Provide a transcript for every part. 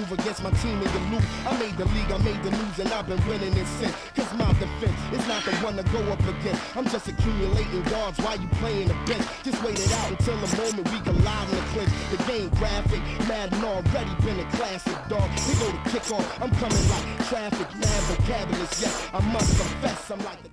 move against my team and you lose. I made the league, I made the news, and I've been winning it since. Cause my defense is not the one to go up against. I'm just accumulating yards while you playing the bench. Just wait it out until the moment we collide in the clinch. The game graphic, Madden already been a classic, dog. They go to kickoff, I'm coming like traffic, mad vocabulary. Yes, I must confess, I'm like the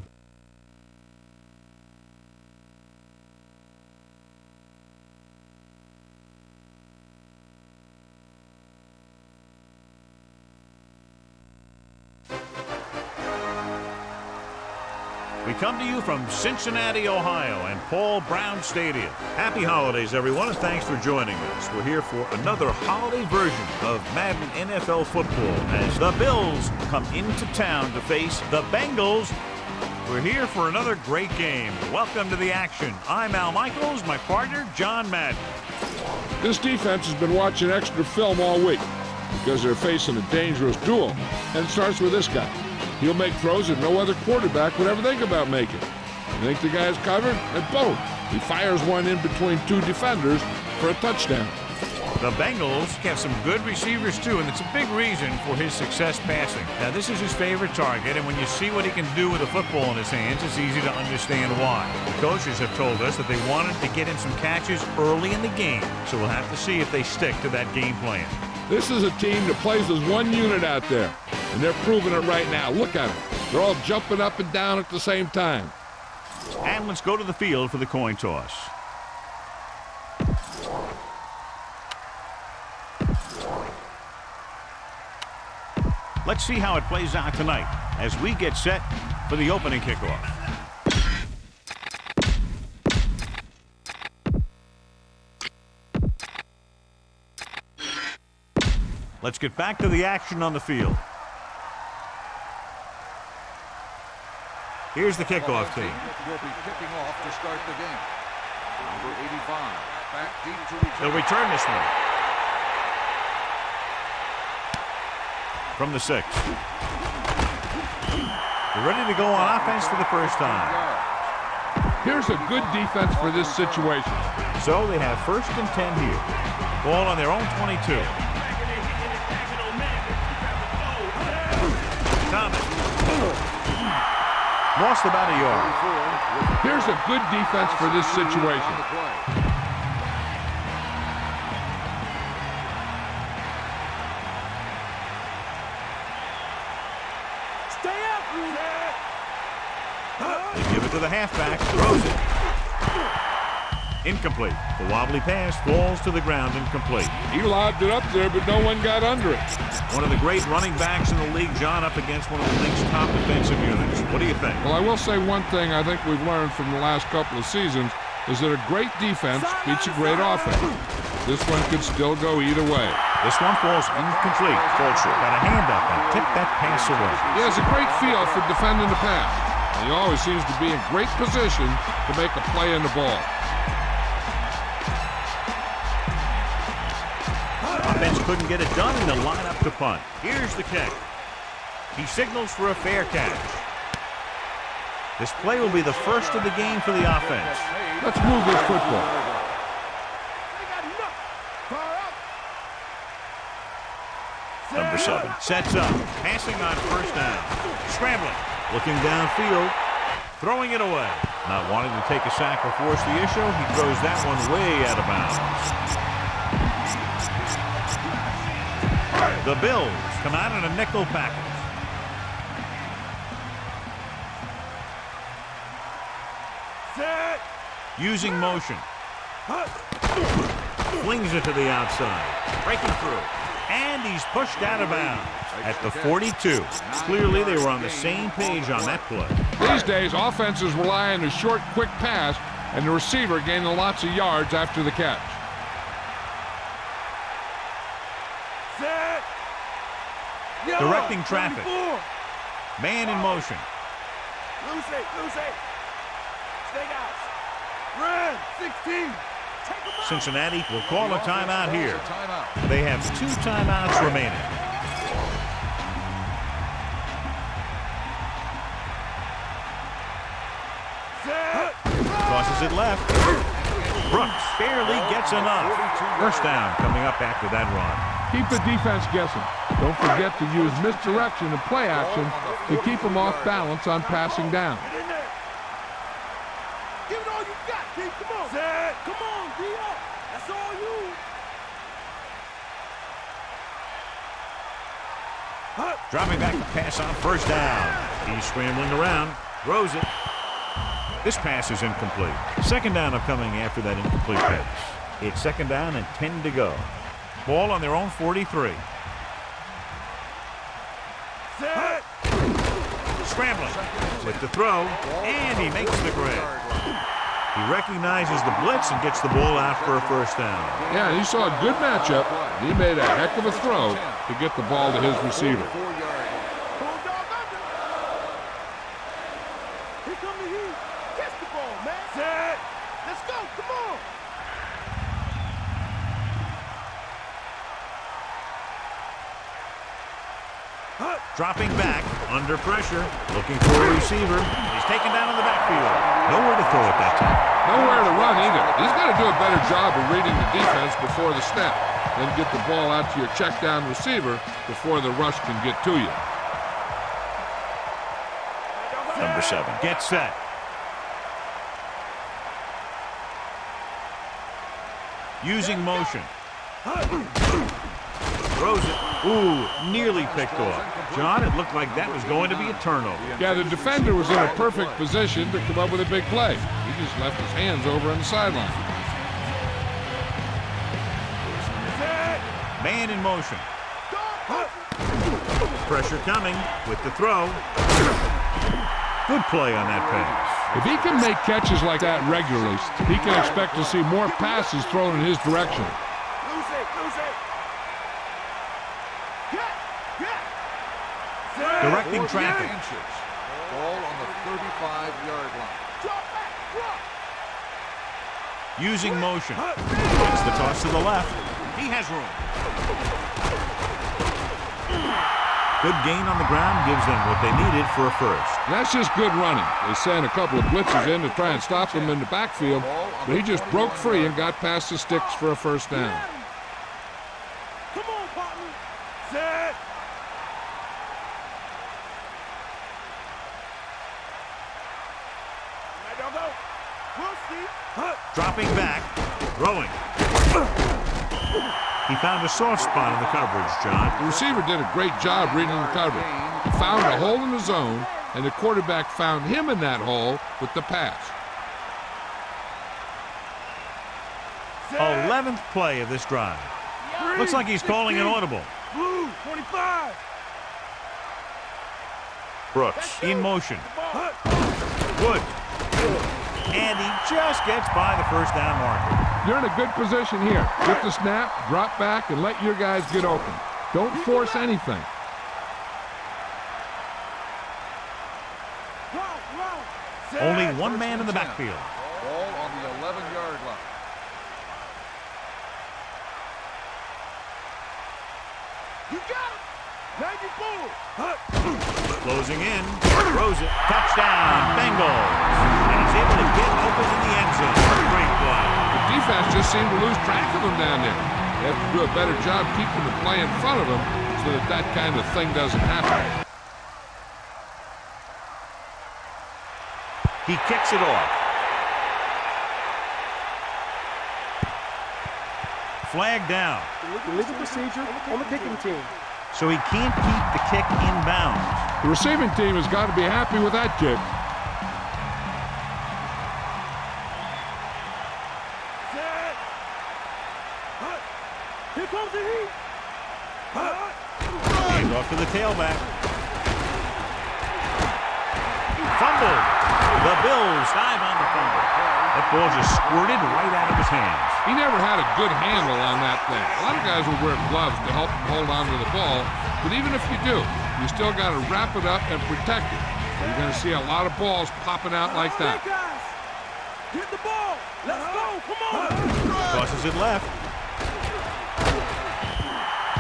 We come to you from Cincinnati, Ohio, and Paul Brown Stadium. Happy holidays, everyone, and thanks for joining us. We're here for another holiday version of Madden NFL football as the Bills come into town to face the Bengals. We're here for another great game. Welcome to the action. I'm Al Michaels, my partner, John Madden. This defense has been watching extra film all week because they're facing a dangerous duel, and it starts with this guy. He'll make throws that no other quarterback would ever think about making. You think the guy's covered? And boom, he fires one in between two defenders for a touchdown. The Bengals have some good receivers, too, and it's a big reason for his success passing. Now, this is his favorite target, and when you see what he can do with a football in his hands, it's easy to understand why. The coaches have told us that they wanted to get him some catches early in the game, so we'll have to see if they stick to that game plan. This is a team that plays as one unit out there, and they're proving it right now. Look at them. They're all jumping up and down at the same time. And let's go to the field for the coin toss. Let's see how it plays out tonight as we get set for the opening kickoff. Let's get back to the action on the field. Here's the kickoff team. Will be kicking off to start the game. Number 85, back deep to return. They'll return this one. From the 6. They're ready to go on offense for the first time. Here's a good defense for this situation. So they have 1st and 10 here. Ball on their own 22. Thomas. Lost about a yard. Here's a good defense for this situation. stay up, They give it to the halfback. Throws it. Incomplete. The wobbly pass falls to the ground incomplete. He lobbed it up there, but no one got under it. One of the great running backs in the league, John, up against one of the league's top defensive units. What do you think? Well, I will say one thing I think we've learned from the last couple of seasons is that a great defense beats a great offense. This one could still go either way. This one falls incomplete. Fulcher got a hand up and tipped that pass away. He has a great feel for defending the pass. And he always seems to be in great position to make a play in the ball. Offense couldn't get it done in the lineup to punt. Here's the kick. He signals for a fair catch. This play will be the first of the game for the offense. Let's move this football. Number 7 sets up, passing on 1st down. Scrambling, looking downfield, throwing it away. Not wanting to take a sack or force the issue, he throws that one way out of bounds. The Bills come out in a nickel package. Set. Using motion. Flings it to the outside. Breaking through. And he's pushed out of bounds at the 42. Clearly they were on the same page on that play. These days, offenses rely on a short, quick pass, and the receiver gaining lots of yards after the catch. Set. Directing traffic. Man in motion. Loose it. Stay out. Run. 16. Cincinnati will call a timeout here. They have 2 timeouts remaining. Tosses it left. Brooks barely gets enough. 1st down coming up after that run. Keep the defense guessing. Don't forget to use misdirection and play action to keep them off balance on passing down. Give it all you got, D. Come on. Set. Come on, D. That's all you. Dropping back to pass on first down. He's scrambling around. Throws it. This pass is incomplete. Second down upcoming after that incomplete pass. It's second down and 10 to go. Ball on their own 43. Set. Scrambling with the throw, and he makes the grab. He recognizes the blitz and gets the ball out for a first down. Yeah, he saw a good matchup. He made a heck of a throw to get the ball to his receiver. Bulldog under. Here come the heat. Catch the ball, man. Set. Let's go. Come on. Dropping back, under pressure, looking for a receiver. He's taken down in the backfield. Nowhere to throw at that time. Nowhere to run either. He's got to do a better job of reading the defense before the snap. Then get the ball out to your check down receiver before the rush can get to you. Number 7 gets set. Using motion. Throws it. Ooh, nearly picked off. John, it looked like that was going to be a turnover. Yeah, the defender was in a perfect position to come up with a big play. He just left his hands over on the sideline. Man in motion. Pressure coming with the throw. Good play on that pass. If he can make catches like that regularly, he can expect to see more passes thrown in his direction. Lose it. Lose it. Directing traffic. Ball on the 35-yard line. Drop back. Drop. Using motion. Gets the toss to the left. He has room. Good gain on the ground gives them what they needed for a first. That's just good running. They sent a couple of blitzes in to try and stop him in the backfield, but he just broke free and got past the sticks for a first down. Come on, partner. Set. We'll see. Dropping back. Throwing. He found a soft spot in the coverage, John. The receiver did a great job reading the coverage. He found a hole in the zone, and the quarterback found him in that hole with the pass. 11th play of this drive. Looks like he's calling an audible. Blue, 25. Brooks in motion. Good. And he just gets by the first down marker. You're in a good position here. Get the snap, drop back, and let your guys get open. Don't force anything. Only one man in the backfield. Ball on the 11-yard line. You got him. Now you bull. Closing in. Throws it. Touchdown, Bengals. And he's able to get open in the end zone. Great play. The defense just seemed to lose track of him down there. They have to do a better job keeping the play in front of them so that that kind of thing doesn't happen. He kicks it off. Flag down. Illegal procedure on the kicking team. So he can't keep the kick in bounds. The receiving team has got to be happy with that kick. Here comes the heat. Hand off to the tailback. Fumbled. The Bills dive on the fumble. That ball just squirted right out of his hands. He never had a good handle on that thing. A lot of guys will wear gloves to help them hold on to the ball, but even if you do, you still got to wrap it up and protect it. You're going to see a lot of balls popping out like that. Hey, guys. Get the ball. Let's go. Come on. Tosses it left.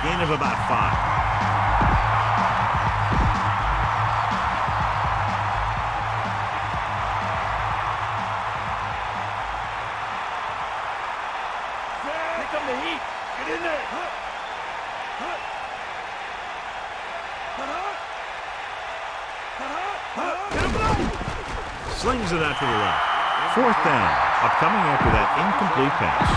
Gain of about 5. Slings it out to the right. 4th down, upcoming after that incomplete pass.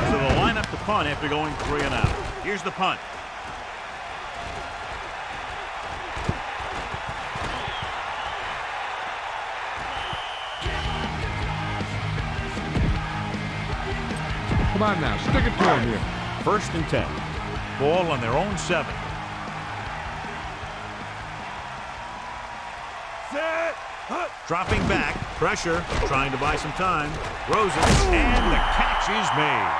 So they'll line up the punt after going 3 and out. Here's the punt. Come on now, stick it to him here. 1st and 10. Ball on their own 7. Dropping back, pressure, trying to buy some time. Throws it, and the catch is made.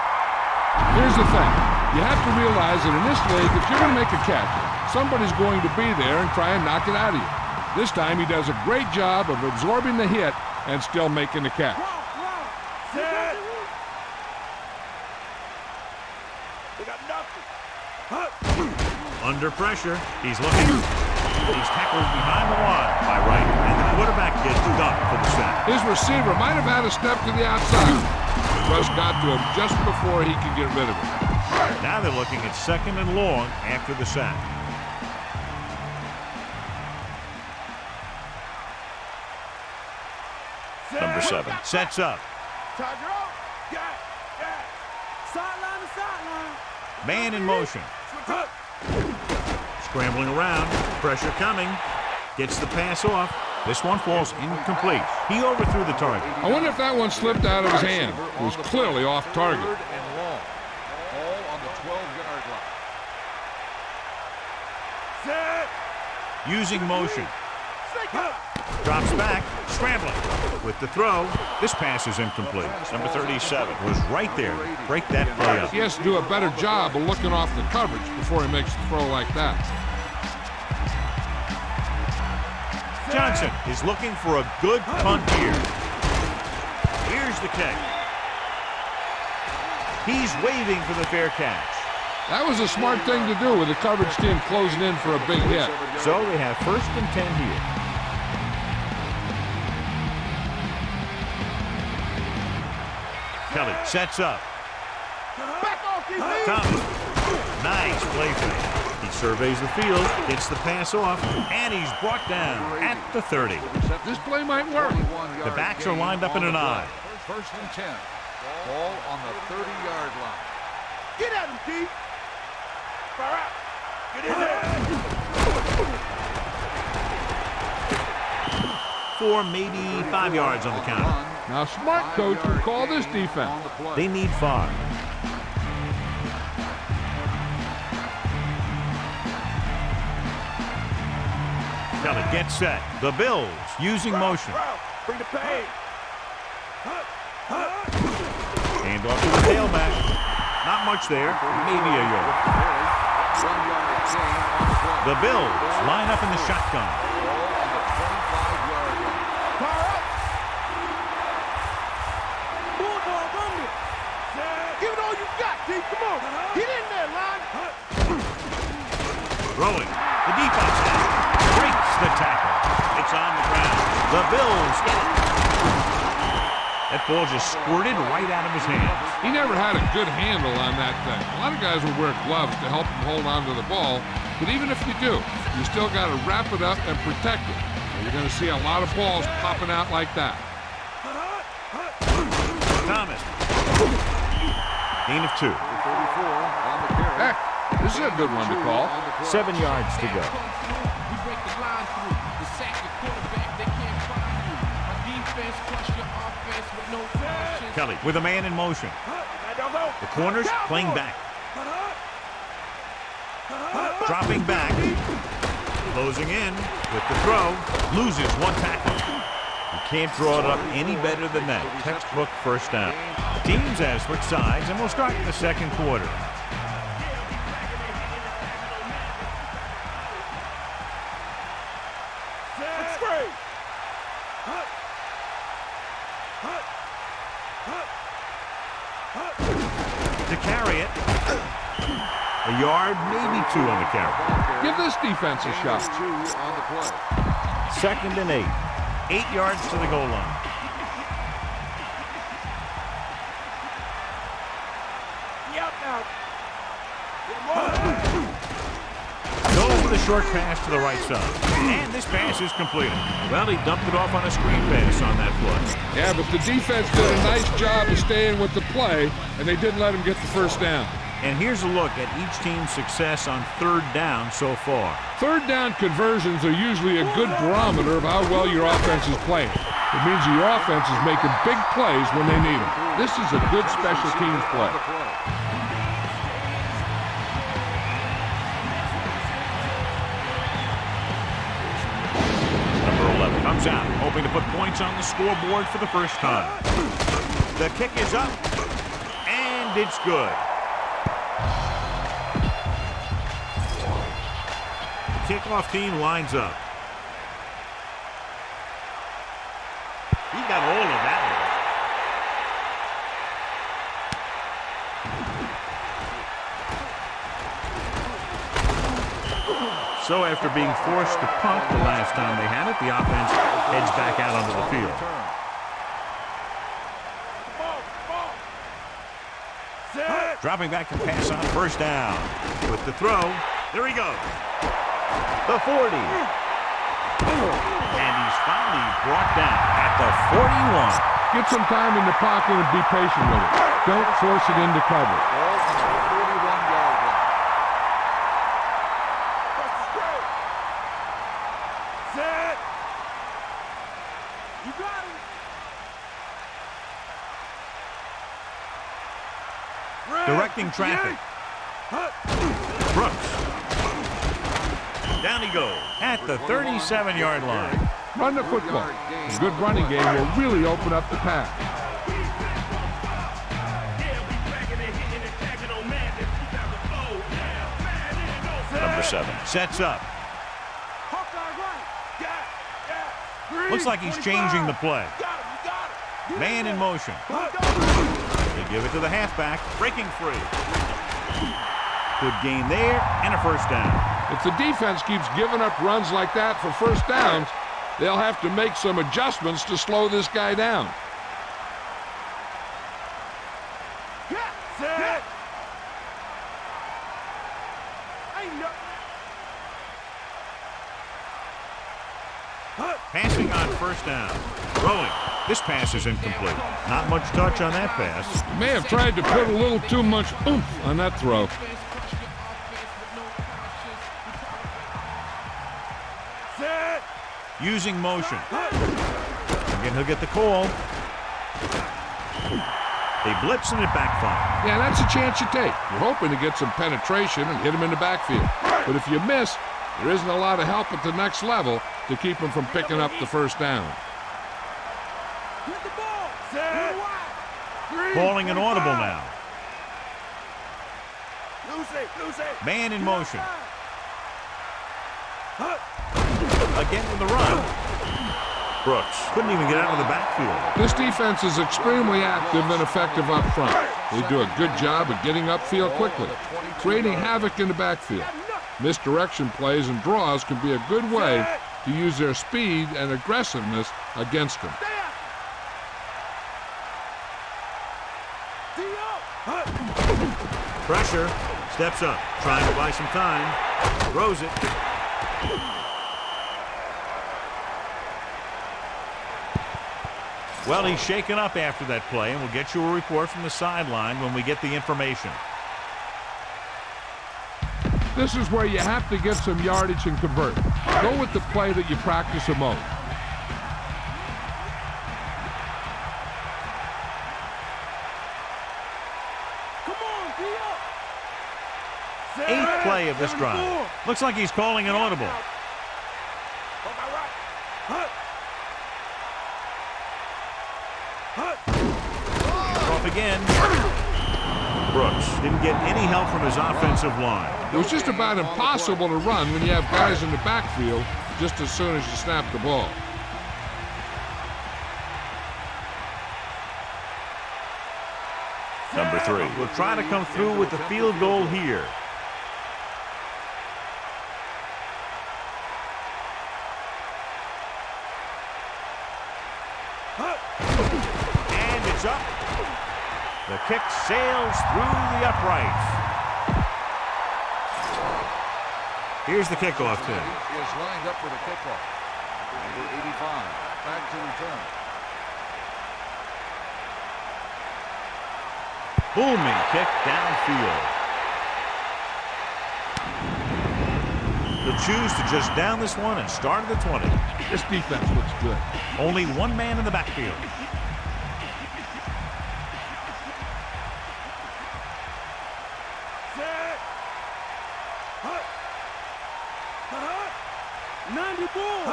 Here's the thing. You have to realize that in this league, if you're going to make a catch, somebody's going to be there and try and knock it out of you. This time, he does a great job of absorbing the hit and still making the catch. Under pressure, he's looking. He's tackled behind the line by Wright, and the quarterback gets ducked for the sack. His receiver might have had a step to the outside. Russ got to him just before he could get rid of it. Now they're looking at 2nd and long after the sack. Number 7 sets up. Sideline to sideline. Man in motion. Scrambling around. Pressure coming. Gets the pass off. This one falls incomplete. He overthrew the target. I wonder if that one slipped out of his hand. It was clearly off target. 3rd and long. Ball on the 12-yard line. Using motion. Drops back. Scrambling. With the throw. This pass is incomplete. Number 37 was right there to break that play up. He has to do a better job of looking off the coverage before he makes the throw like that. Johnson is looking for a good punt here. Here's the kick. He's waving for the fair catch. That was a smart thing to do with the coverage team closing in for a big hit. So they have 1st and 10 here. Kelly sets up. Thomas. Nice play fake. He surveys the field, gets the pass off, and he's brought down at the 30. This play might work. The backs are lined up in an I. 1st and 10. Ball on the 30-yard line. Get at him, D. Far out. Get in there. 4, maybe 5 yards on the counter. Now, smart coach would call this defense. They need 5. Kelly gets set. The Bills using motion. Bring the pain. Hand off to the tailback. Not much there. Maybe a yard. The Bills line up in the shotgun. Bulldog on me. Give it all you got, D. Come on. Get in there, line. Throwing. The defense breaks the tackle. It's on the ground. The Bills get it. That ball just squirted right out of his hands. He never had a good handle on that thing. A lot of guys will wear gloves to help him hold on to the ball, but even if you do, you still got to wrap it up and protect it. You're going to see a lot of balls popping out like that. Thomas. Gain of 2. Heck, this is a good one to call. 7 yards to go. We break the line through. The sack your quarterback, they can't find you. My defense crush your offense with no caution. Kelly with a man in motion. The corners playing back. Dropping back. Closing in with the throw. Loses 1 tackle. You can't draw it up any better than that. Textbook 1st down. Teams have switched sides, and we'll start in the 2nd quarter. To carry it. A yard, maybe 2 on the carry. Give this defense a shot. 2nd and 8. 8 yards to the goal line. Yep. Goes with a short pass to the right side. And this pass is completed. Well, he dumped it off on a screen pass on that play. Yeah, but the defense did a nice job of staying with the play, and they didn't let him get the first down. And here's a look at each team's success on third down so far. Third down conversions are usually a good barometer of how well your offense is playing. It means your offense is making big plays when they need them. This is a good special teams play. Number 11 comes out, hoping to put points on the scoreboard for the first time. The kick is up, and it's good. Kickoff team lines up. He got all of that one. So after being forced to punt the last time they had it, the offense heads back out onto the field. Dropping back to pass on first down. With the throw, there he goes. The 40. And he's finally brought down at the 41. Get some time in the pocket and be patient with it. Don't force it into cover. Ball from the 41-yard line. Set. You got him. Directing traffic. Brooks. Down he goes at the 37-yard line. Run the football. A good running game will really open up the pass. Number 7 sets up. Looks like he's changing the play. Man in motion. They give it to the halfback, breaking free. Good gain there, and a first down. If the defense keeps giving up runs like that for first downs, they'll have to make some adjustments to slow this guy down. Set. Passing on first down. Throwing. This pass is incomplete. Not much touch on that pass. May have tried to put a little too much oomph on that throw. Set. Using motion. Again, he'll get the call. They blitz and it backfires. Yeah, that's a chance you take. You're hoping to get some penetration and hit him in the backfield. But if you miss, there isn't a lot of help at the next level to keep him from picking up the first down. Hit the ball. Set. Calling an audible now. Lose it. Man in motion. Again with the run. Brooks couldn't even get out of the backfield. This defense is extremely active and effective up front. They do a good job of getting upfield quickly, creating havoc in the backfield. Misdirection plays and draws can be a good way to use their speed and aggressiveness against them. Pressure. Steps up. Trying to buy some time. Throws it. Well, he's shaken up after that play, and we'll get you a report from the sideline when we get the information. This is where you have to get some yardage and convert. Go with the play that you practice the most. Eighth play of this drive. Looks like he's calling an audible. Off again. Brooks didn't get any help from his offensive line. It was just about impossible to run when you have guys in the backfield just as soon as you snap the ball. Number 3 will try to come through with the field goal here. And it's up. The kick sails through the uprights. Here's the kickoff team. Is lined up for the kickoff. Number 85, back to return. Booming kick downfield. They'll choose to just down this one and start at the 20. This defense looks good. Only one man in the backfield. Set. Hut. Hut. 90 ball.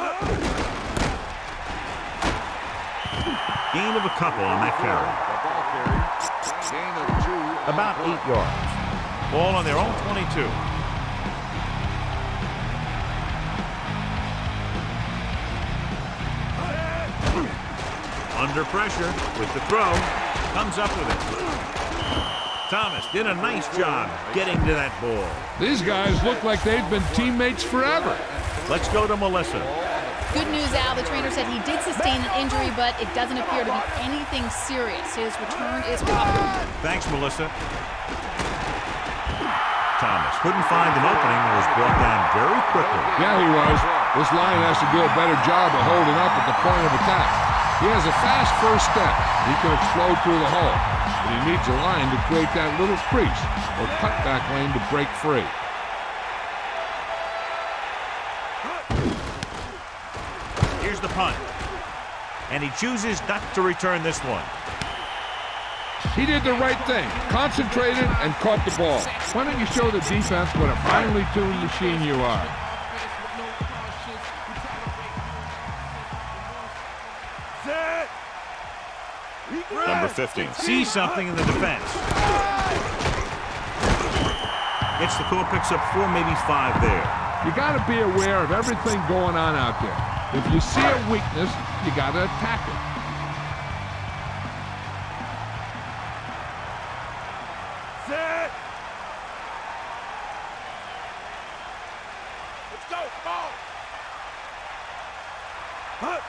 Gain of a couple on that carry. The ball carry. Gain of 2. About 8 yards. Ball on their own 22. Under pressure with the throw. Comes up with it. Thomas did a nice job getting to that ball. These guys look like they've been teammates forever. Let's go to Melissa. Good news, Al. The trainer said he did sustain an injury, but it doesn't appear to be anything serious. His return is probable. Thanks, Melissa. Thomas couldn't find an opening and was brought down very quickly. Yeah, he was. This line has to do a better job of holding up at the point of attack. He has a fast first step. He can explode through the hole. But he needs a line to create that little crease or cutback lane to break free. Here's the punt. And he chooses not to return this one. He did the right thing, concentrated and caught the ball. Why don't you show the defense what a finely tuned machine you are? Set. Number 15 sees something in the defense. Gets the call, picks up 4, maybe 5 there. You got to be aware of everything going on out there. If you see a weakness, you got to attack it. Set. Let's go. Ball. Hut.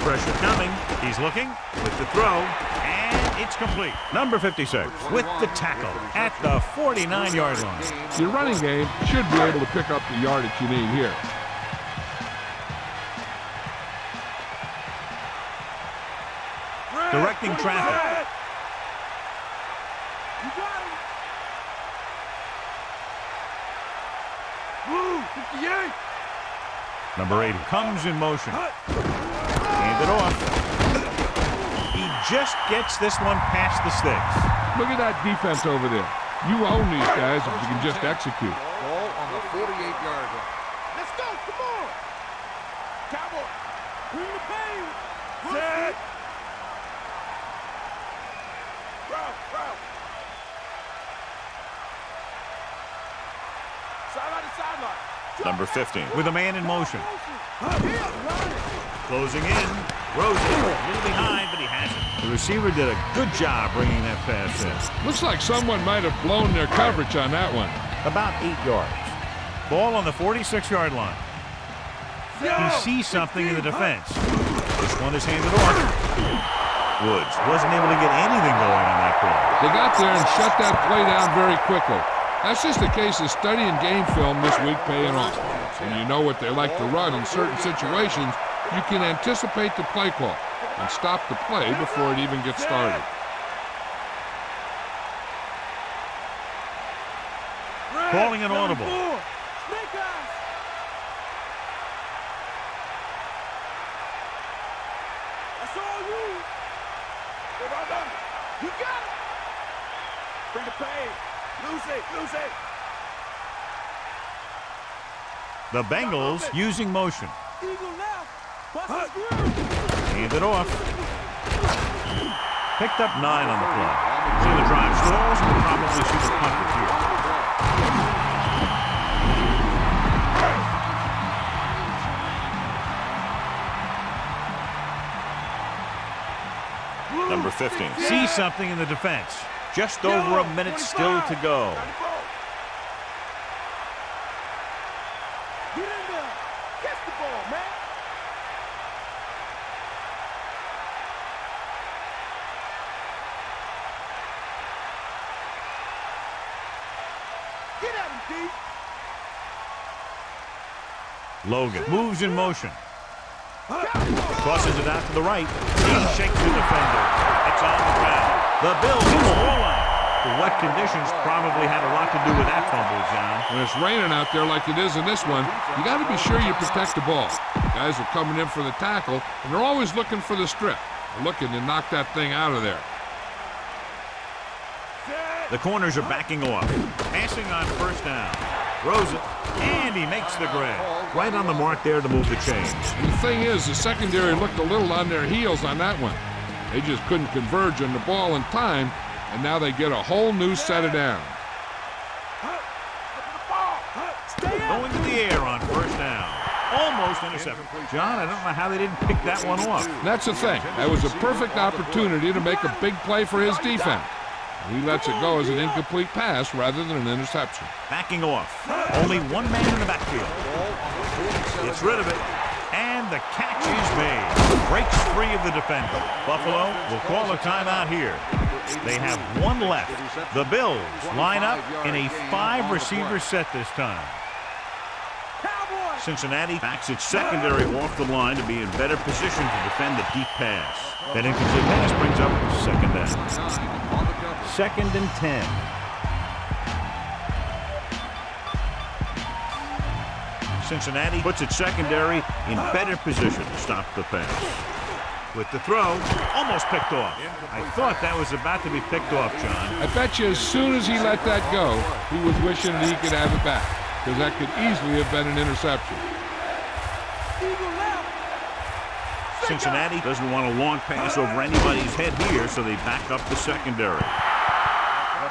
Pressure coming. He's looking with the throw, and it's complete. Number 56 with the tackle at the 49-yard line. Your running game should be able to pick up the yardage you need here. Directing traffic. You got him. Blue, 58. Number 8 comes in motion. Hand it off. He just gets this one past the sticks. Look at that defense over there. You own these guys if you can just execute. Ball on the 48-yard line. Let's go. Come on. Cowboy. Bring the pain. Set. Route. Sideline to sideline. Number 15 with a man in motion. Here. Closing in. Rosen a little behind, but he has it. The receiver did a good job bringing that pass in. Looks like someone might have blown their coverage on that one. About 8 yards. Ball on the 46-yard line. He sees something in the defense. This one is handed off. Woods wasn't able to get anything going on that play. They got there and shut that play down very quickly. That's just a case of studying game film this week paying off. When you know what they like to run in certain situations, you can anticipate the play call and stop the play before it even gets started. Calling an audible. Snake eyes. That's all you. You got it. Bring the pain. Lose it. The Bengals using motion. Eagle left. Bust his groove. Hand it off. Picked up 9 on the play. So the drive stalls and we'll probably see the punt here. Number 15 sees something in the defense. Just over a minute still to go. Get in there. Catch the ball, man. Get at him, D. Logan moves in motion. Crosses it out to the right. He shakes the defender. It's on the ground. The Bills score line. The wet conditions probably had a lot to do with that fumble, John. When it's raining out there like it is in this one, you got to be sure you protect the ball. Guys are coming in for the tackle, and they're always looking for the strip. They're looking to knock that thing out of there. The corners are backing off. Passing on first down. Throws it, and he makes the grab. Right on the mark there to move the chains. And the thing is, the secondary looked a little on their heels on that one. They just couldn't converge on the ball in time, and now they get a whole new set of downs. Going to the air on first down. Almost intercepted. John, I don't know how they didn't pick that one off. That's the thing. That was a perfect opportunity to make a big play for his defense. He lets it go as an incomplete pass rather than an interception. Backing off. Only one man in the backfield. Gets rid of it. And the catch is made. Breaks free of the defender. Buffalo will call a timeout here. They have one left. The Bills line up in a 5-receiver set this time. Cincinnati backs its secondary off the line to be in better position to defend the deep pass. That incomplete pass brings up second down. 2nd and 10. Cincinnati puts its secondary in better position to stop the pass. With the throw, almost picked off. I thought that was about to be picked off, John. I bet you as soon as he let that go, he was wishing that he could have it back, because that could easily have been an interception. Cincinnati doesn't want a long pass over anybody's head here, so they back up the secondary.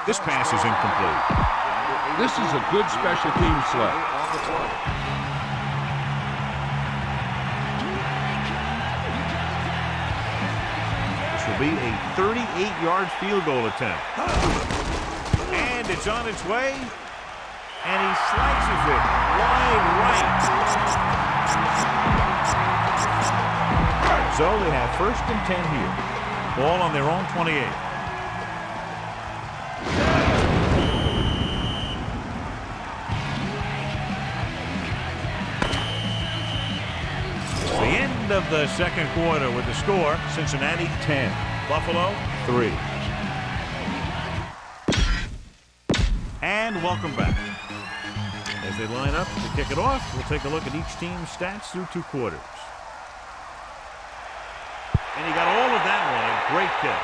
This pass is incomplete. This is a good special teams play. This will be a 38-yard field goal attempt. And it's on its way. And he slices it wide right. So they have 1st and 10 here. Ball on their own 28. The end of the second quarter with the score, Cincinnati 10, Buffalo 3. And welcome back. As they line up to kick it off, we'll take a look at each team's stats through 2 quarters. And he got all of that one, a great kick.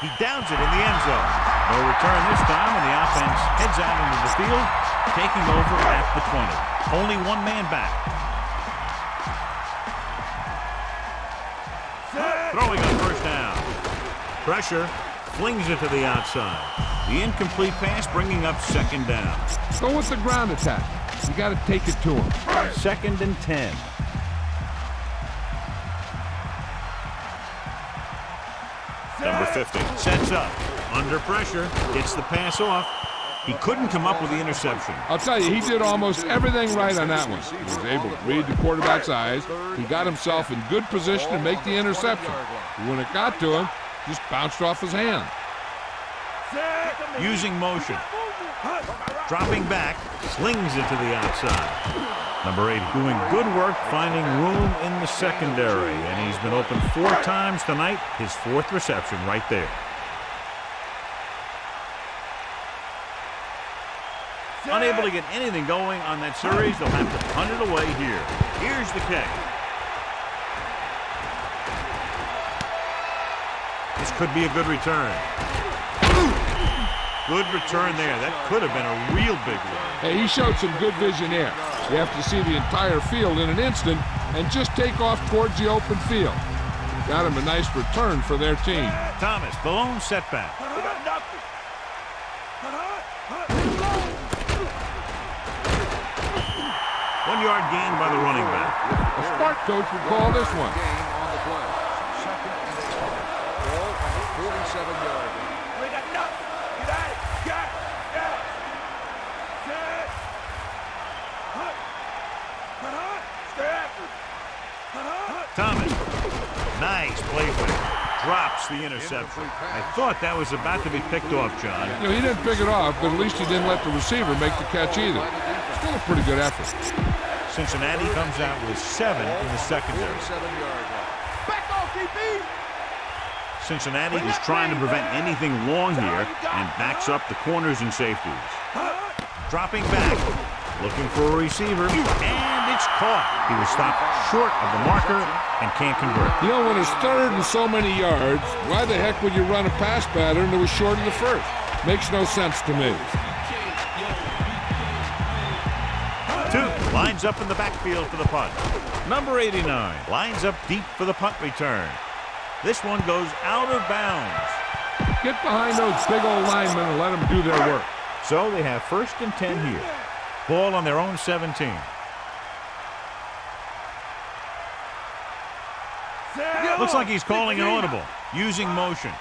He downs it in the end zone. No return this time, and the offense heads out into the field, taking over at the 20. Only one man back. Throwing on first down. Pressure, flings it to the outside. The incomplete pass bringing up 2nd down. Go with the ground attack. You got to take it to him. 2nd and 10. Number 50 sets up. Under pressure, gets the pass off. He couldn't come up with the interception. I'll tell you, he did almost everything right on that one. He was able to read the quarterback's eyes. He got himself in good position to make the interception. When it got to him, just bounced off his hand. Using motion. Dropping back, slings it to the outside. Number 80 doing good work finding room in the secondary, and he's been open 4 times tonight. His 4th reception right there. Unable to get anything going on that series, they'll have to punt it away here. Here's the kick. This could be a good return. Good return there. That could have been a real big one. Hey, he showed some good vision there. You have to see the entire field in an instant and just take off towards the open field. Got him a nice return for their team. Thomas, the lone setback. 1 yard gain by the running back. A smart coach would call this one. Gain on the play. 2nd and 12. Ball on the 47-yard line. We got nothing. Get at it. Got it. Got it. Set. Hut. Hut. Stay after it. Hut. Thomas. Nice play fake. drops the interception. I thought that was about to be picked off, John. You know, he didn't pick it off, but at least he didn't let the receiver make the catch either. Still a pretty good effort. Cincinnati comes out with 7 in the secondary. Back off, DB. Cincinnati is trying to prevent anything long here and backs up the corners and safeties. Dropping back, looking for a receiver, and it's caught. He was stopped short of the marker and can't convert. You know, when it's third and so many yards, why the heck would you run a pass pattern that was short of the first? Makes no sense to me. 2 lines up in the backfield for the punt. Number 89 lines up deep for the punt return. This one goes out of bounds. Get behind those big old linemen and let them do their work. So they have 1st and 10 here. Ball on their own 17. Looks like he's calling an audible, using motion.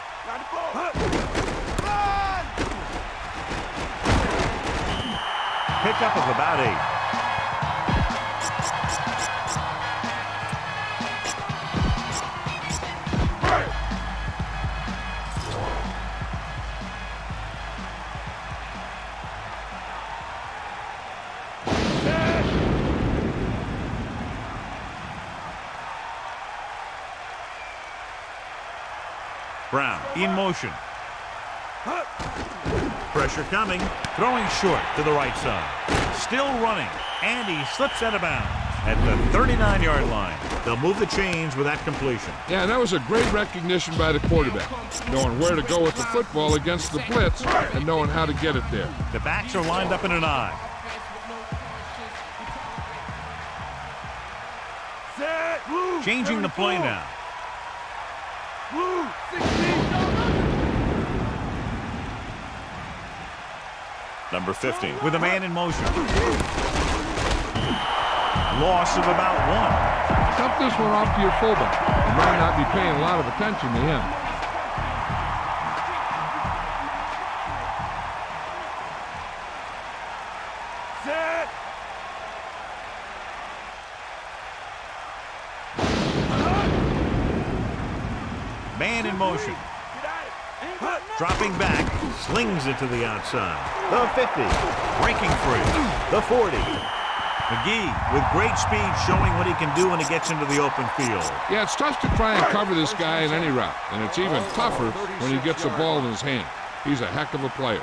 Pickup of about 8. Brown in motion. Pressure coming. Throwing short to the right side. Still running. And he slips out of bounds at the 39-yard line. They'll move the chains with that completion. Yeah, and that was a great recognition by the quarterback. Knowing where to go with the football against the blitz and knowing how to get it there. The backs are lined up in an I. Changing the play now. Number 15 with a man in motion. Loss of about 1. Dump this one off to your fullback. You might not be paying a lot of attention to him. Man in motion. Dropping back, slings it to the outside. The 50, breaking free. The 40. McGee with great speed, showing what he can do when he gets into the open field. Yeah, it's tough to try and cover this guy in any route, and it's even tougher when he gets the ball in his hand. He's a heck of a player.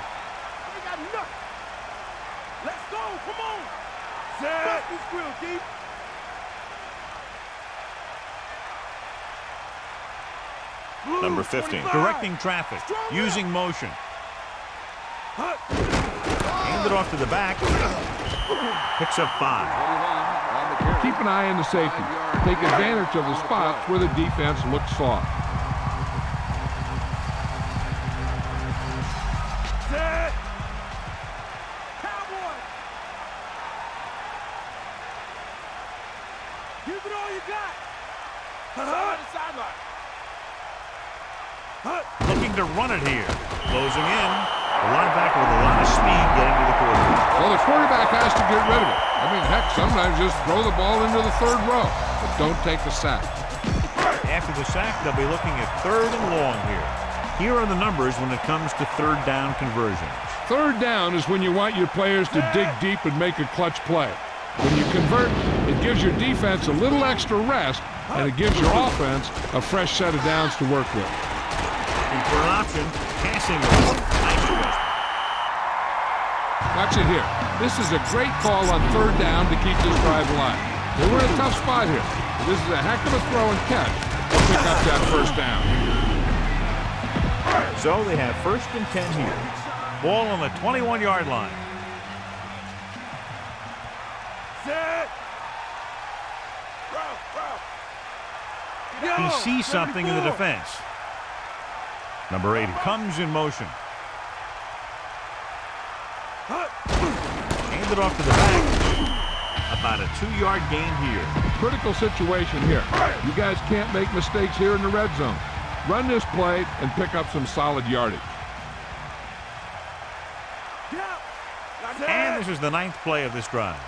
Let's go, come on. Set this grill, deep. Number 15, directing traffic, using motion. Hand it off to the back. Picks up 5. Keep an eye on the safety. Take advantage of the spots where the defense looks soft. Set. Cowboy. Give it all you got. Sideline. Looking to run it here. Closing in. The linebacker with a lot of speed getting to the quarterback. Well, the quarterback has to get rid of it. I mean, heck, sometimes just throw the ball into the third row, but don't take the sack. After the sack, they'll be looking at 3rd and long here. Here are the numbers when it comes to 3rd down conversions. 3rd down is when you want your players to dig deep and make a clutch play. When you convert, it gives your defense a little extra rest, and it gives your offense a fresh set of downs to work with. And for an option, passing nice adjustment. Watch it here. This is a great call on 3rd down to keep this drive alive. They were in a tough spot here. This is a heck of a throw and catch to pick up that 1st down. So they have 1st and 10 here. Ball on the 21-yard line. Set. He sees something in the defense. Number 80 comes in motion. Hand it off to the back. About a 2-yard gain here. Critical situation here. You guys can't make mistakes here in the red zone. Run this play and pick up some solid yardage. And this is the 9th play of this drive.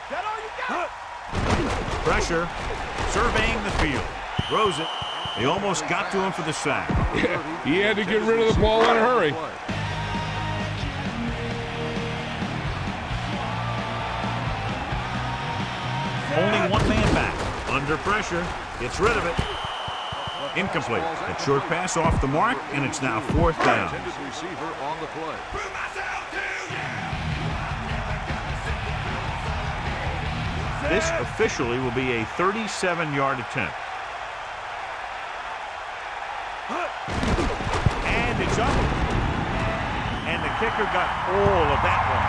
That all you got? Pressure, surveying the field. Throws it. They almost got to him for the sack. Yeah, he had to get rid of the ball in a hurry. Only one man back. Under pressure. Gets rid of it. Incomplete. A short pass off the mark, and it's now 4th down. Intended receiver on the play. This officially will be a 37-yard attempt. And it's up. And the kicker got all of that one.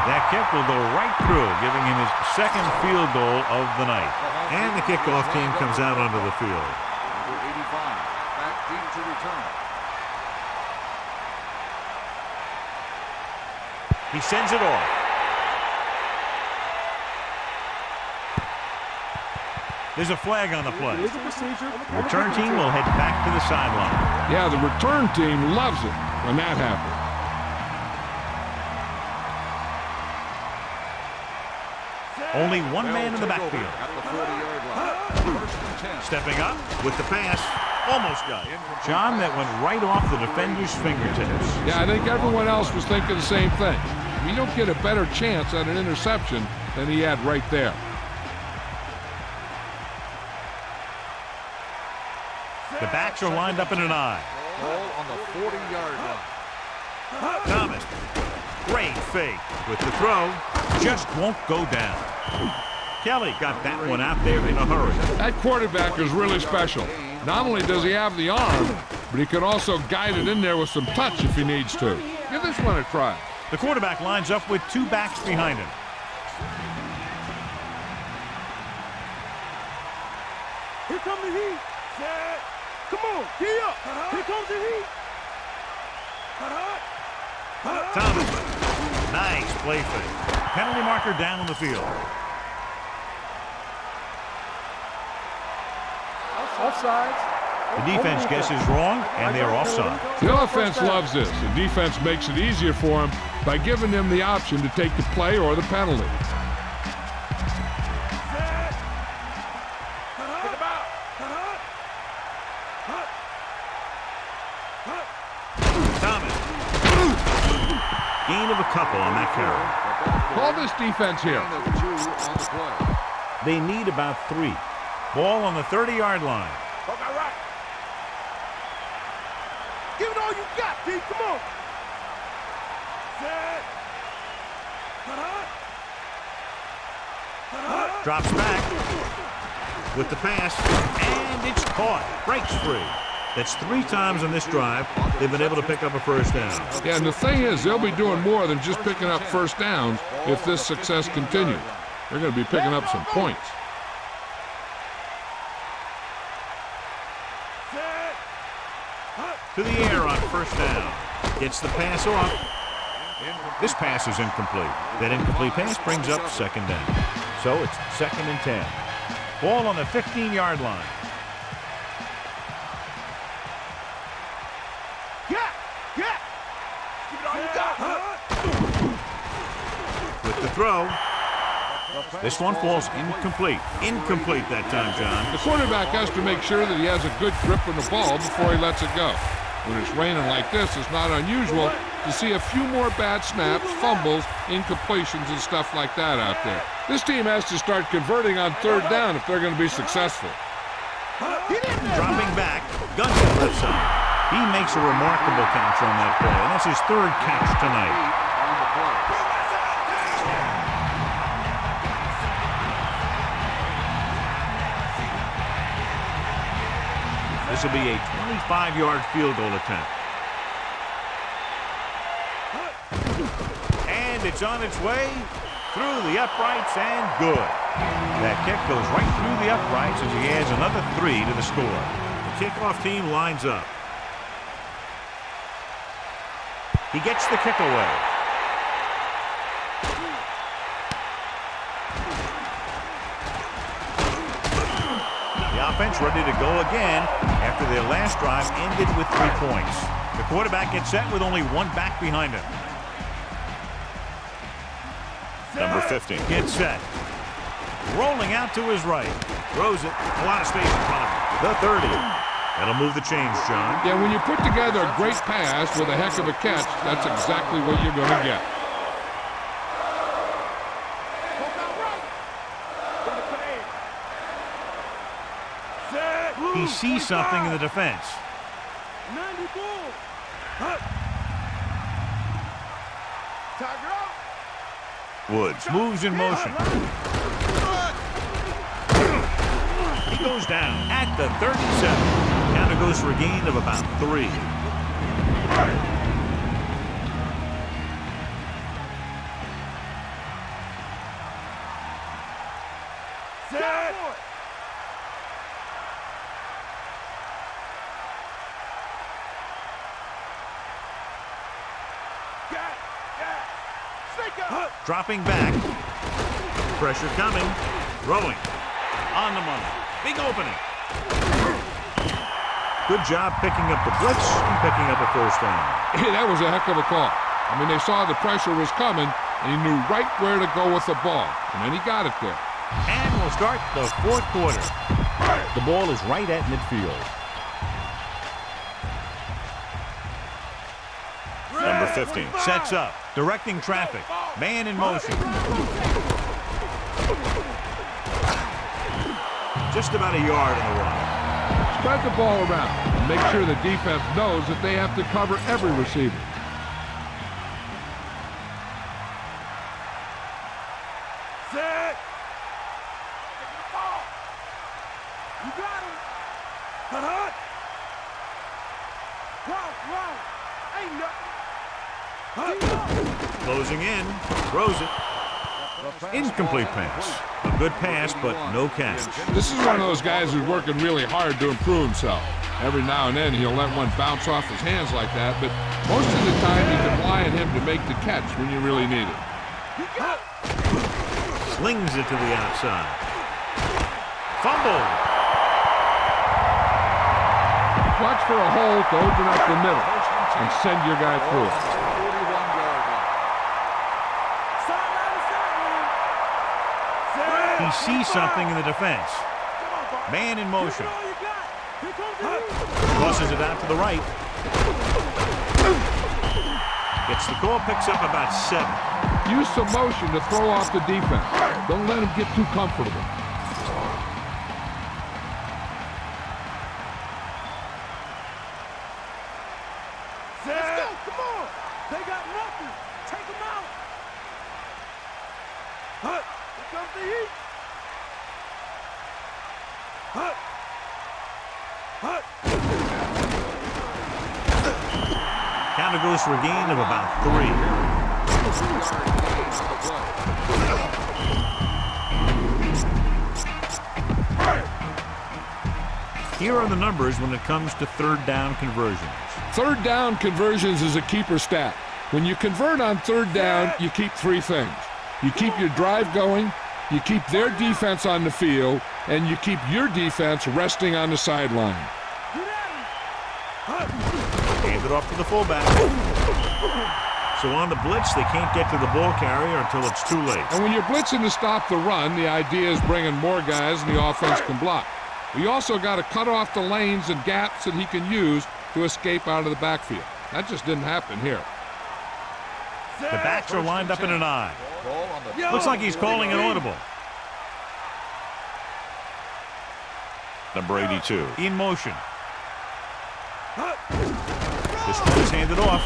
That kick will go right through, giving him his 2nd field goal of the night. And the kickoff team comes out onto the field. Number 85, back deep to return. He sends it off. There's a flag on the play. The return team will head back to the sideline. Yeah, the return team loves it when that happens. Only one man in the backfield. At the 40-yard line. 1st and 10. Stepping up with the pass. Almost got it. John, that went right off the defender's fingertips. Yeah, I think everyone else was thinking the same thing. You don't get a better chance at an interception than he had right there. The backs are lined up in an I. Ball on the 40-yard line. Thomas. Great fake with the throw. Just won't go down. Kelly got that one out there in a hurry. That quarterback is really special. Not only does he have the arm, but he can also guide it in there with some touch if he needs to. Give this one a try. The quarterback lines up with 2 backs behind him. Here comes the heat. Set. Come on, gee up. Here comes the heat. Thomas. Nice play fake. Penalty marker down on the field. Offsides. The defense guesses wrong, and they're offside. The offense loves this. The defense makes it easier for him by giving him the option to take the play or the penalty. Thomas. Gain of a couple on that carry. Call this defense here. Gain of 2 on the play. They need about 3. Ball on the 30-yard line. Okay, right. Give it all you got, D. Come on. Set. Drops back with the pass, and it's caught. Breaks free. That's 3 times on this drive they've been able to pick up a 1st down. Yeah, and the thing is, they'll be doing more than just picking up 1st downs if this success continues. They're going to be picking up some points. To the air on 1st down. Gets the pass off. This pass is incomplete. That incomplete pass brings up 2nd down. So it's 2nd and 10. Ball on the 15-yard line. Yeah. Give it all you got. With the throw. This one falls incomplete. Incomplete that time, John. The quarterback has to make sure that he has a good grip on the ball before he lets it go. When it's raining like this, it's not unusual to see a few more bad snaps, fumbles, incompletions, and stuff like that out there. This team has to start converting on 3rd down if they're going to be successful. Dropping back, guns to the left side. He makes a remarkable catch on that play, and that's his 3rd catch tonight. On the play. This will be a 25-yard field goal attempt. And it's on its way through the uprights and good. That kick goes right through the uprights as he adds another 3 to the score. The kickoff team lines up. He gets the kick away. The offense ready to go again after their last drive ended with 3 points. The quarterback gets set with only 1 back behind him. Number 15. Get set. Rolling out to his right. Throws it. A lot of space in front of him. The 30. That'll move the chains, John. Yeah, when you put together a great pass with a heck of a catch, that's exactly what you're going to get. He sees something in the defense. 94. Woods moves in motion. He goes down at the 37. Counter goes for a gain of about 3. Dropping back. Pressure coming. Throwing. On the money. Big opening. Good job picking up the blitz and picking up a first down. Hey, that was a heck of a call. I mean, they saw the pressure was coming, and he knew right where to go with the ball. And then he got it there. And we'll start the fourth quarter. The ball is right at midfield. Number 15 sets up, directing traffic. Man in motion. Just about a yard on the run. Spread the ball around and make sure the defense knows that they have to cover every receiver. Set. You got him. Wow. Ain't nothing. Closing in, throws it. Incomplete pass. A good pass, but no catch. This is one of those guys who's working really hard to improve himself. Every now and then he'll let one bounce off his hands like that, but most of the time you can rely on him to make the catch when you really need it. Slings it to the outside. Fumble. Watch for a hole to open up the middle and send your guy through. He sees something in the defense. Man in motion. Tosses it out to the right. Gets the call, picks up about 7. Use some motion to throw off the defense. Don't let him get too comfortable. Let's go, come on. They got nothing. Take them out. Here comes the heat. Counter goes for a gain of about 3. Here are the numbers when it comes to third down conversions. Third down conversions is a keeper stat. When you convert on third down, you keep 3 things. You keep your drive going, you keep their defense on the field, and you keep your defense resting on the sideline. Hand it off to the fullback. So on the blitz, they can't get to the ball carrier until it's too late. And when you're blitzing to stop the run, the idea is bringing more guys and the offense can block. We also got to cut off the lanes and gaps that he can use to escape out of the backfield. That just didn't happen here. The backs are lined up in an I. Looks like he's calling an audible. Number 82 in motion. This one is handed off.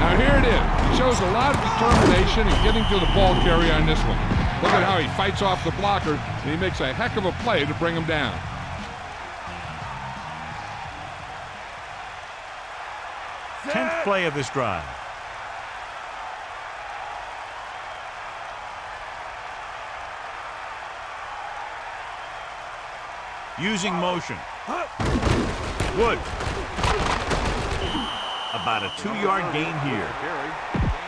Now here it is. He shows a lot of determination in getting to the ball carrier on this one. Look at how he fights off the blocker, and he makes a heck of a play to bring him down. Tenth play of this drive. Using motion. Wood. About a 2-yard gain here.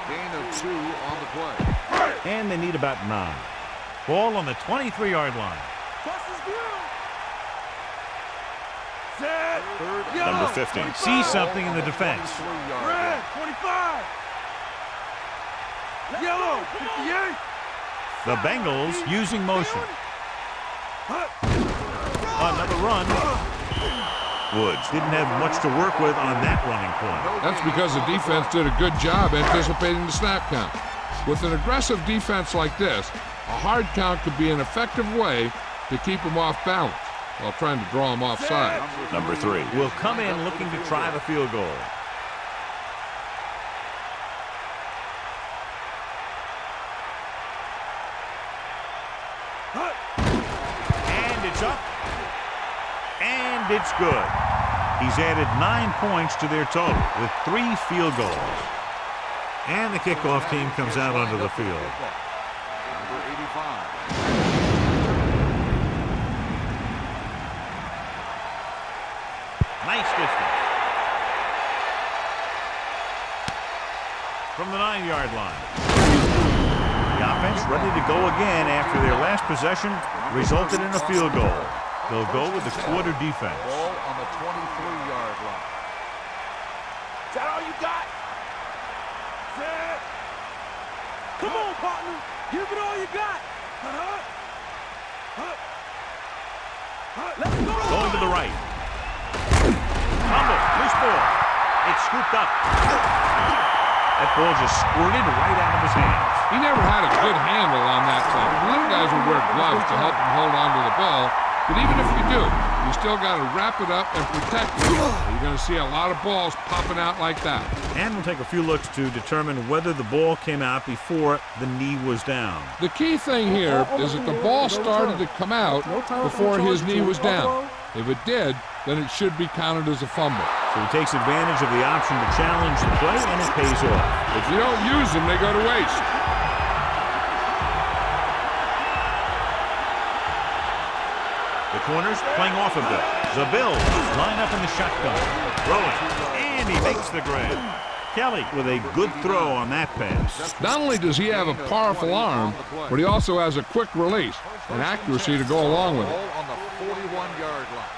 Gain of 2 on the play. And they need about 9. Ball on the 23-yard line. Number 15 sees something in the defense. Red, 25. Yellow, 58. The Bengals using motion. Another run. Woods didn't have much to work with on that running play. That's because the defense did a good job anticipating the snap count. With an aggressive defense like this, a hard count could be an effective way to keep them off balance while trying to draw them offside. Number 3 will come in looking to try the field goal. And it's up. And it's good. He's added 9 points to their total with 3 field goals. And the kickoff team comes out onto the field. Number 85. Nice distance. From the 9-yard line. The offense ready to go again after their last possession resulted in a field goal. They'll go with the quarter defense. Ball on the 23-yard line. Is that all you got? Set. Come on, partner. Give it all you got. Let's go. Going to the right. Fumble. Loose ball. It's scooped up. That ball just squirted right out of his hands. He never had a good handle on that thing. A lot of guys will wear gloves to help him hold on to the ball. But even if you do, you still got to wrap it up and protect it. You're going to see a lot of balls popping out like that. And we'll take a few looks to determine whether the ball came out before the knee was down. The key thing here is that the ball started to come out before his knee was down. If it did, then it should be counted as a fumble. So he takes advantage of the option to challenge the play, and it pays off. If you don't use them, they go to waste. The corners playing off a bit. The Bills line up in the shotgun. Throwing, and he makes the grab. Kelly with a good throw on that pass. Not only does he have a powerful arm, but he also has a quick release and accuracy to go along with it. Ball on the 41-yard line.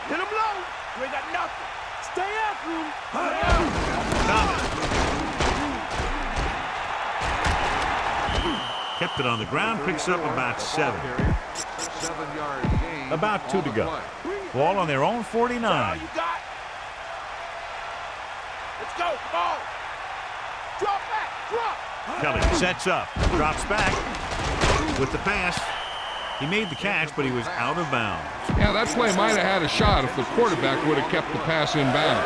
Hit him low. You ain't got nothing. Stay after him. Kept it on the ground, picks up about 7. 7-yard gain. About 2 to go. Ball on their own 49. All you got. Let's go. Ball. Drop back. Drop. Kelly sets up, drops back with the pass. He made the catch, but he was out of bounds. Yeah, that play might have had a shot if the quarterback would have kept the pass in bounds.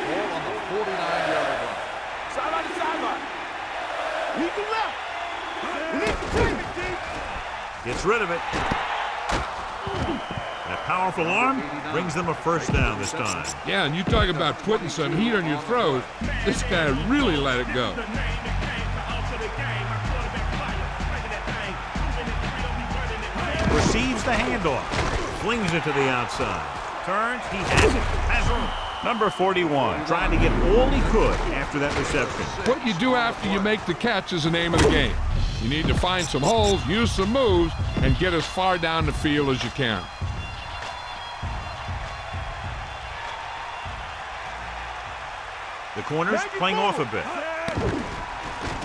Ball on the 49-yard line. Sideline to sideline. Lead to left. Lead to take it, D. Gets rid of it. That powerful arm brings them a first down this time. Yeah, and you talk about putting some heat on your throws. This guy really let it go. Receives the handoff. Flings it to the outside. Turns. He has it. Has room. Number 41 trying to get all he could after that reception. What you do after you make the catch is the name of the game. You need to find some holes, use some moves, and get as far down the field as you can. The corners playing off a bit.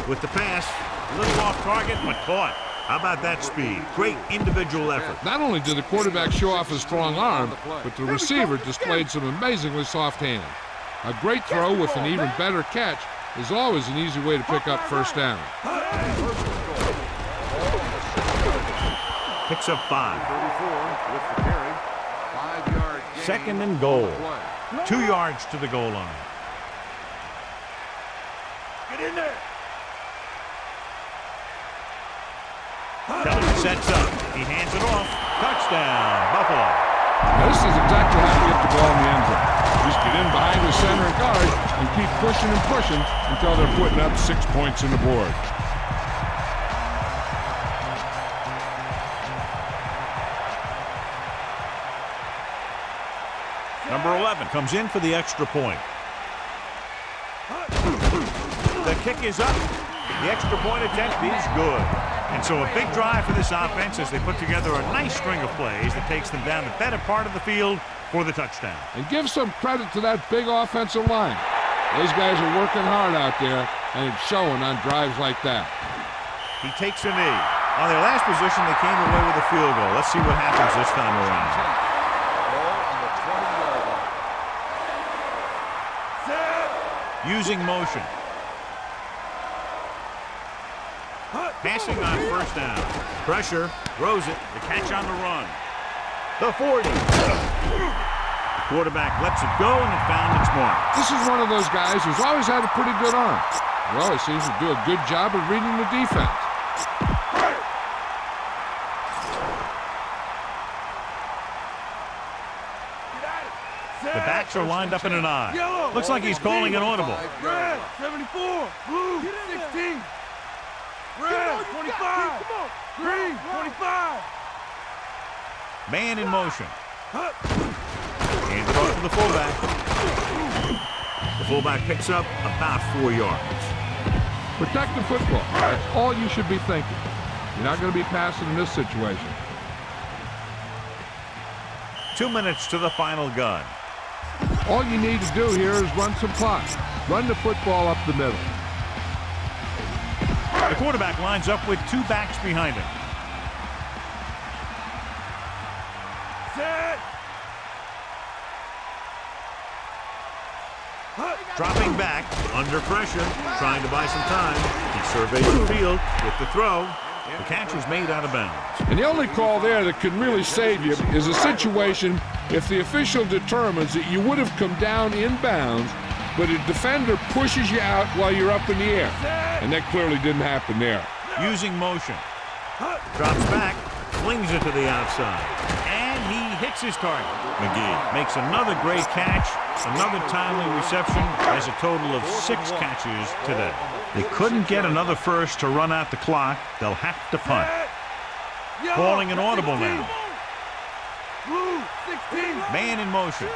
With the pass, a little off target, but caught. How about that speed? Great individual effort. Not only did the quarterback show off his strong arm, but the receiver displayed some amazingly soft hands. A great throw with an even better catch is always an easy way to pick up first down. Picks up 5. 34 with the carry. 5-yard gain. Second and goal. 2 yards to the goal line. Get in there. Kelly sets up. He hands it off. Touchdown, Buffalo. Now, this is exactly how you get the ball in the end zone. Just get in behind the center and guard and keep pushing and pushing until they're putting up 6 points on the board. Number 11 comes in for the extra point. The kick is up. The extra point attempt is good. And so a big drive for this offense as they put together a nice string of plays that takes them down the better part of the field for the touchdown. And give some credit to that big offensive line. Those guys are working hard out there, and it's showing on drives like that. He takes a knee. On their last position, they came away with a field goal. Let's see what happens this time around. Ball on the 20-yard line. Using motion. Passing on first down. Pressure. Throws it. The catch on the run. The 40. The quarterback lets it go, and it found its mark. This is one of those guys who's always had a pretty good arm. Well, he seems to do a good job of reading the defense. The backs are lined up in an eye. Looks like he's calling an audible. Red, 74. Blue, 16. Red, 25. Green, 25. Man in motion. Hand it off to the fullback. The fullback picks up about 4 yards. Protect the football. That's all you should be thinking. You're not going to be passing in this situation. 2 minutes to the final gun. All you need to do here is run some clock. Run the football up the middle. The quarterback lines up with 2 backs behind him. Set. Dropping back, under pressure, trying to buy some time. He surveys the field with the throw. The catch was made out of bounds. And the only call there that can really save you is a situation if the official determines that you would have come down in bounds, but a defender pushes you out while you're up in the air. And that clearly didn't happen there. Using motion. Drops back, flings it to the outside. And he hits his target. McGee makes another great catch, another timely reception, has a total of 6 catches today. They couldn't get another first to run out the clock. They'll have to punt. Calling an audible now. Blue, 16. Man in motion.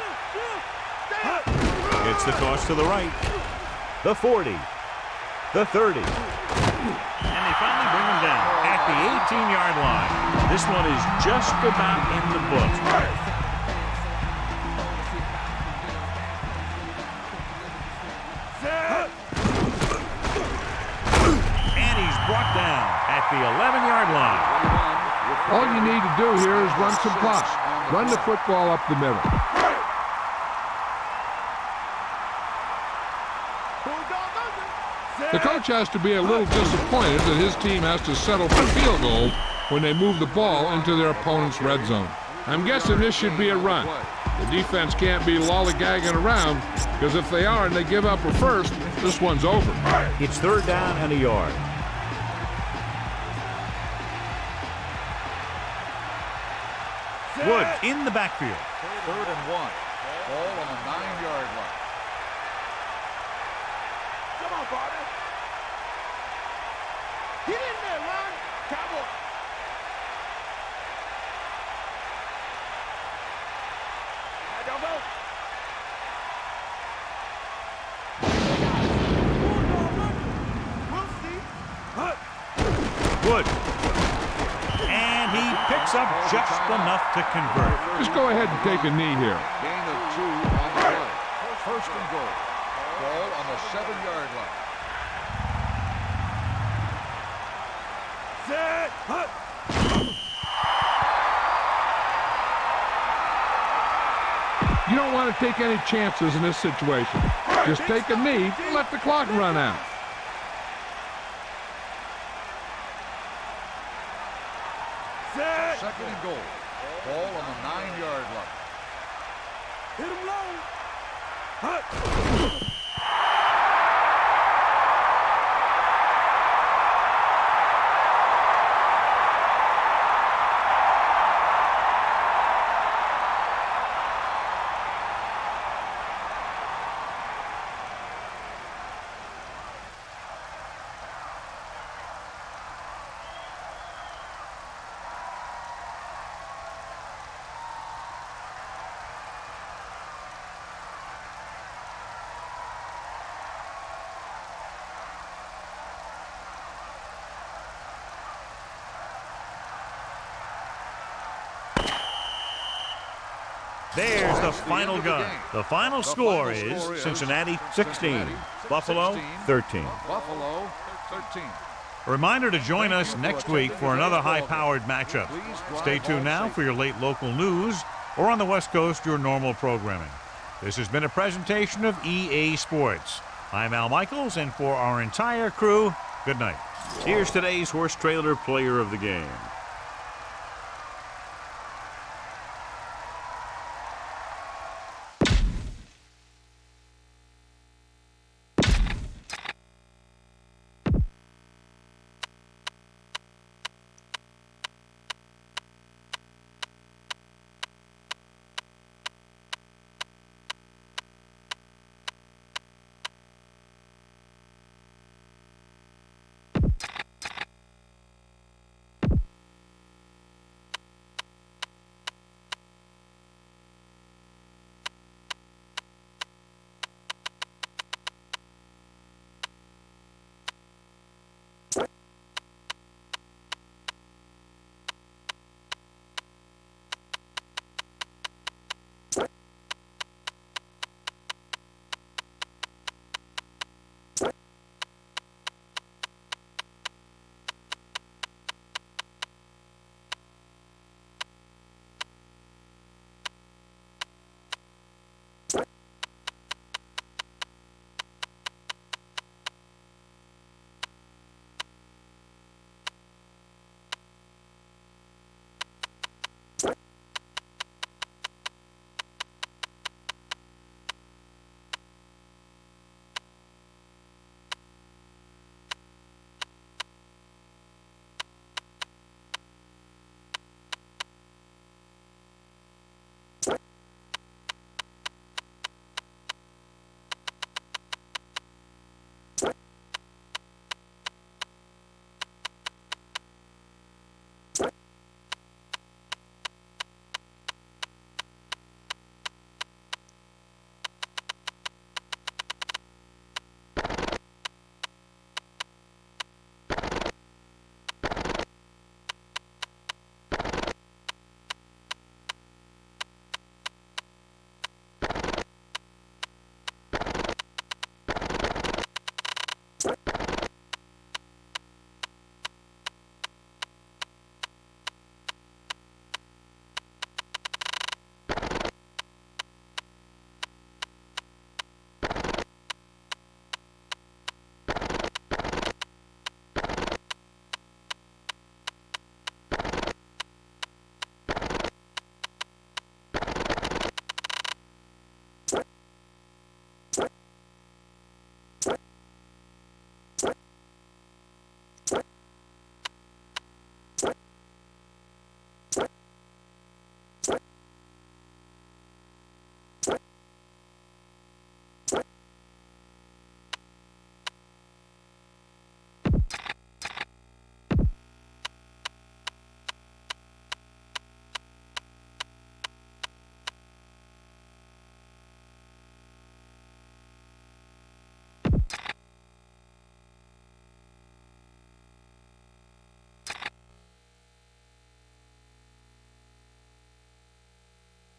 It's the toss to the right. The 40. The 30. And they finally bring him down at the 18-yard line. This one is just about in the books. And he's brought down at the 11-yard line. All you need to do here is run some clock. Run the football up the middle. The coach has to be a little disappointed that his team has to settle for field goal when they move the ball into their opponent's red zone. I'm guessing this should be a run. The defense can't be lollygagging around, because if they are and they give up a first, this one's over. It's 3rd down and a yard. Wood in the backfield. 3rd and 1. Ball on the 9-yard line. Come on, partner. Get in there, Ron. Cowboy. I don't go. We'll see. Wood. And he picks up just enough to convert. Just go ahead and take a knee here. Gain of 2 on the play. 1st and goal. Ball on the 7-yard line. Set. You don't want to take any chances in this situation. Just take a knee and let the clock run out. Set. 2nd and goal. Ball on the 9-yard line. Hit him low. There's the final gun. The final score is Cincinnati 16, Buffalo 16. 13. Buffalo 13. A reminder to join us next week for another high-powered matchup. Stay tuned now for your late local news, or on the West Coast, your normal programming. This has been a presentation of EA Sports. I'm Al Michaels, and for our entire crew, good night. Here's today's horse trailer player of the game.